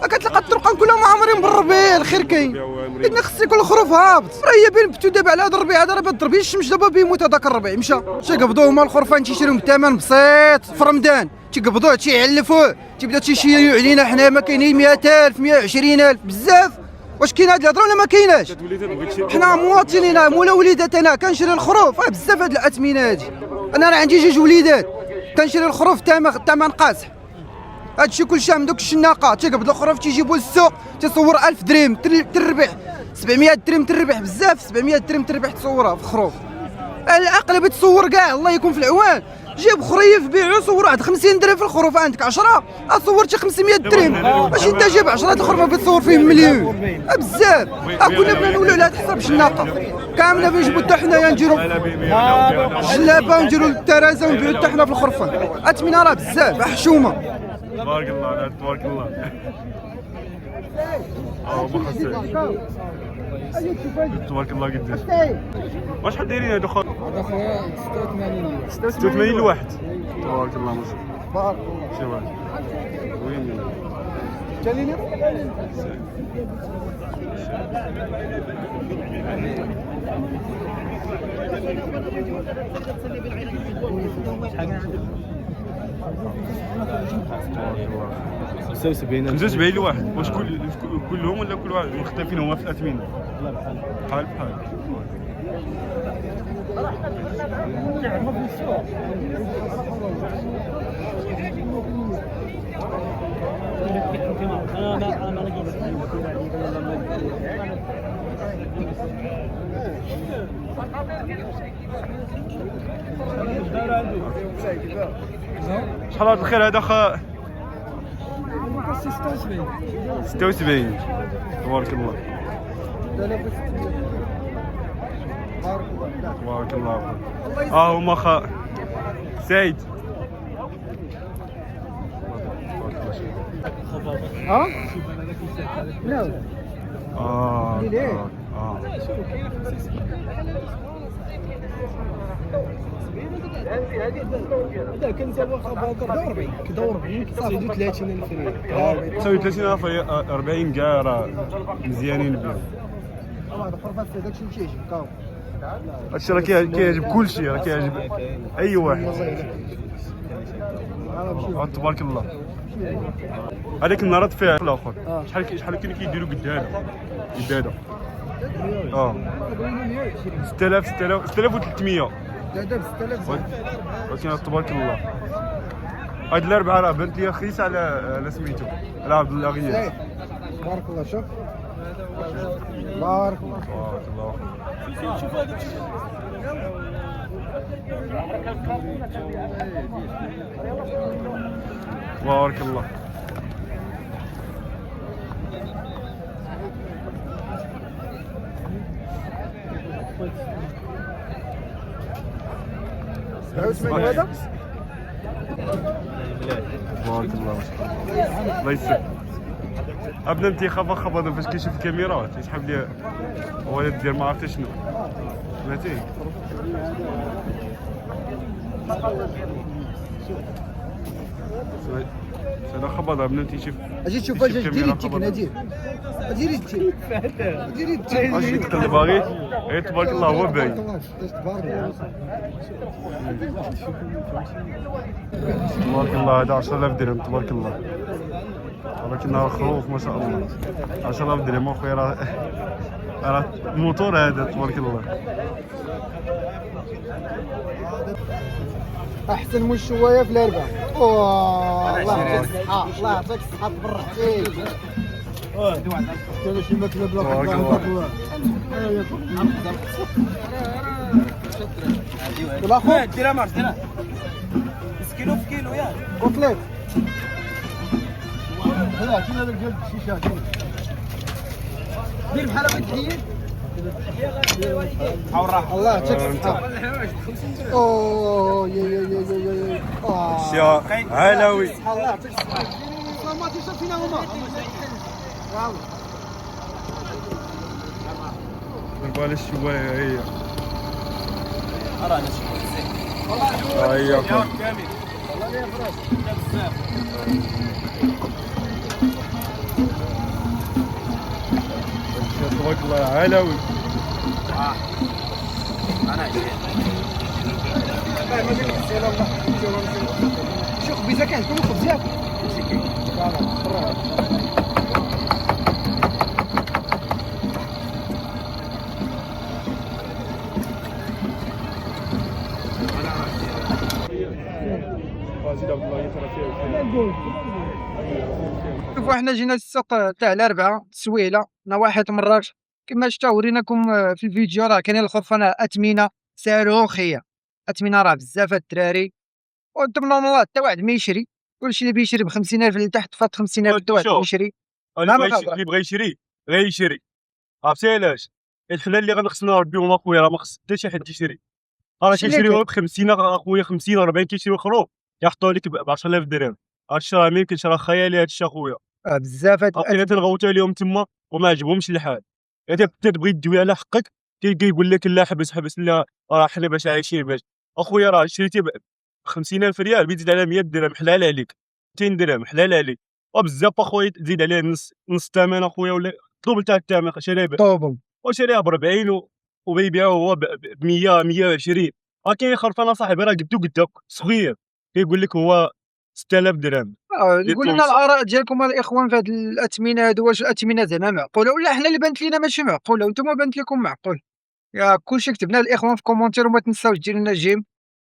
كتلقى الطرقان كلهم عامرين بالربيع. الخير كاين، بدنا خص يكون الخروف هابط. راه هي بين بتو دابا على هذا الربيع هذا، راه بضربي الشمس دابا بيموت هذاك الربيع. مشى تيقبضوه هما الخرفان تيشريوهم بثمن بسيط في رمضان، تيقبضوه تيعلفوه، تيبداو تيشيريو علينا حنا. ما كاينين 100,000 120,000 بزاف. واش كاين هاد الهضره ولا ما كايناش؟ حنا مواطنين مولا وليدات. انا كنشري الخروف بزاف هاد الاثمنه هادي. انا راه عندي 2 وليدات كنشري الخروف ثمن قاصح. هادشي كلشي من دوك الشناقه تيقبضوا الخروف تيجيبوا للسوق تصور 1000 درهم تربح 700 درهم تربح بزاف. 700 درهم تربح تصورها في خروف. الاغلب تصور كاع الله يكون في العوان. جيب خريف بيعو صور واحد 50 درهم في الخروف. عندك 10 صورتي 500 درهم. ماشي انت جايب 10 الخروف بتصور فيهم مليون بزاف. كنا بغينا نولوا على هاد الحساب الشناقه كامله نجيبوا حتى حنايا نديروا جلابه ونديروا الترازه ونبيعوا حتى حنا في الخرفان. اثمنه راه بزاف حشومه. تبارك الله تبارك الله. تبارك الله قداش. واش شحال دايرين هادو خويا؟ هذا خويا 86 الواحد. تبارك الله ما شاء الله. بارك الله. شوف هذا وين جاليني زوج بعين الواحد. واش كلهم ولا كل واحد مختلفين هما في الاثمنه؟ بحال بحال. شحال هذا الخير هذا خا 76. تبارك الله تبارك الله. هما خا سعيد. لا هذا كان سوا خباك 40 كدا 40 صافي 30,000 ريال. تساوي 30,000 40 كاع راه مزيانين بهم. هذا خرفات داكشي اللي تيعجب كاو. هادشي راه كيعجب كلشي، راه كيعجب اي واحد. تبارك الله. هذاك النهار فيها الاخر شحال كانوا كيديروا قدانا قداده 6300. لا دابا 6000 ولكن تبارك الله. هاد الاربعه راه بنت لي خيسه على سميتو على عبد الله غياث. بارك الله. شوف بارك الله. تبارك الله. شوف هذا تبارك الله. هذا تبارك الله. الله يسلمك. ابنا انتخاب خبط فاش كيشوف الكاميرات يسحب لي هو دير ما عرفتش شنو سمعتي. انا خبط ابنا تيشوف اجي تشوف اجي ديري التكن ديري التكن ديري التكن اش انت اللي باغي. تبارك الله هو باين. تبارك الله. هذا 10,000 درهم. تبارك الله. ولكن خروف ما شاء الله 10,000 درهم اخويا. راه الموتور هذا. تبارك الله. احسن من شويه في الاربعه. الله يعطيك الصحه. الله يعطيك الصحه تبرحتي. كاين شي ماكله بلا خبز. ولا خويا ديرها مع ديرها كيلو في كيلو ياك كوتليت. لا كاين هذاك ديال الشيشه دير بحال هكا تحيد الله يعطيك الصحة. اوه يا يا يا يا يا يا علوي الله يعطيك الصحة. ما تيشوف فينا هما. واو. بالي شويه هي هي تبارك الله يا علوي. شوف خبيزة كاين كل خبزات. شوفوا احنا جينا للسوق تاع الاربعاء سويله نواحي مراكش. كما شفتوا وريناكم في الفيديو راه كاينين الخرفانه اثمنه صاروخيه. اثمنه راه بزاف الدراري، وانتم نورمال حتى واحد ما يشري. كلشي اللي بيشري ب 50,000 لتحت فات 50,000 حتى واحد ما يشري. اللي ما اللي بغى يشري غيشري. عرفتي علاش؟ الحلال اللي غنخصنا نربيهم اخويا راه ما خص حتى شي حد يشري. راه كيشريوها ب 50 اخويا 50 40 كيشريو خروف يحطوا لك ب 10,000 درهم. هادشي راه ما يمكنش، راه خيالي هادشي اخويا. بزاف هاد عرفتي تنغوتوا عليهم تما وما عجبهمش الحال. انت تبغي تدوي على حقك كيقول لك لا حبس حبس، لا راه حنا باش عايشين باش. اخويا راه شريتي ب 50,000 ريال بيزيد عليها 100 درهم حلال عليك، 200 درهم حلال عليك، وبزاف اخويا تزيد عليه نص الثمن اخويا ولا دبل تاع الثمن. شريها طوبل. وشريها ب 40 وبيبيعوه هو ب 100 120. راه كاين خرفان صاحبي راه قدو قداك صغير كيقول لك هو 6000 درهم. قول لنا الاراء ديالكم الاخوان في هاد الاثمنه هادو. واش الاثمنه زعما معقوله ولا حنا اللي بانت لينا ماشي معقوله وانتم بانت لكم معقول؟ يا كلشي كتبنا الاخوان في كومونتير، وما تنساوش ديروا لنا جيم